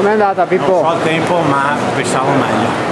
Com'è andata, Pippo? Non so il tempo, ma pensavo meglio.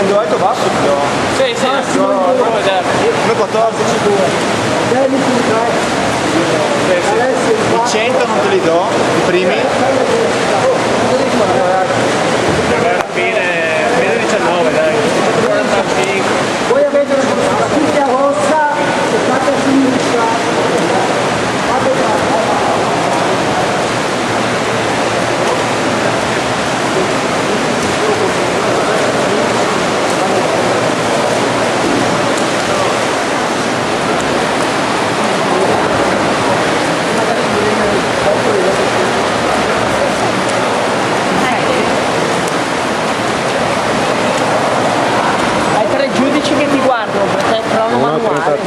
quando alto basso ti do. Sì, sì, devo vedere. Come 14. I 100 non te li do, i primi. Alla fine 19, dai. 45. Voi avete una fotografia rossa, state a sinistra. Hai tre giudici che ti guardano perché è crono manuale.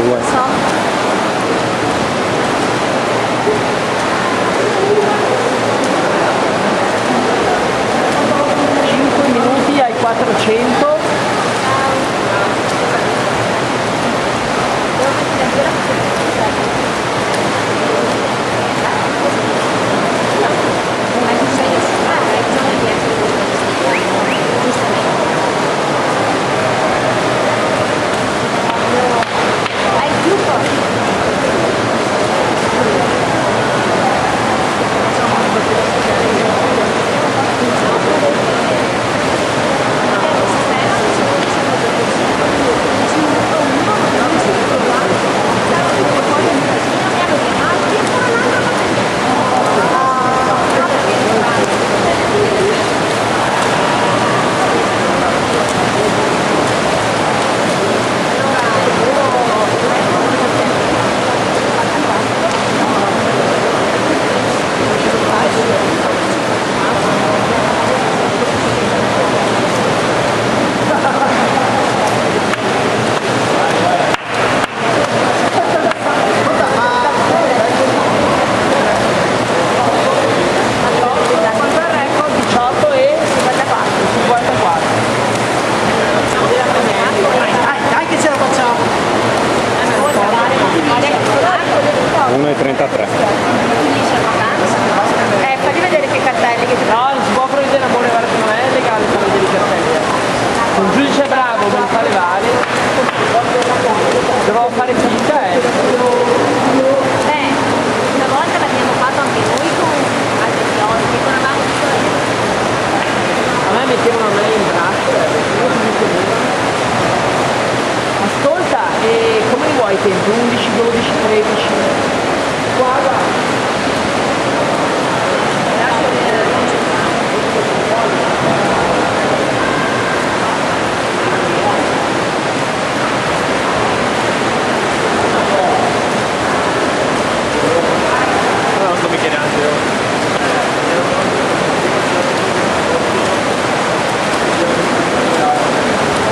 5 minuti ai 400. Fagli vedere che cartelli che ti... No, non si può fare vedere, amore, guarda, non è legale fare vedere i cartelli. Se un giudice bravo non fa le vale, devo fare finta, Una volta l'abbiamo fatto anche noi con altri chioschi, con una macchina. A me mettevano a me in braccio, ascolta, e come li vuoi i tempi? 11, 12, 13?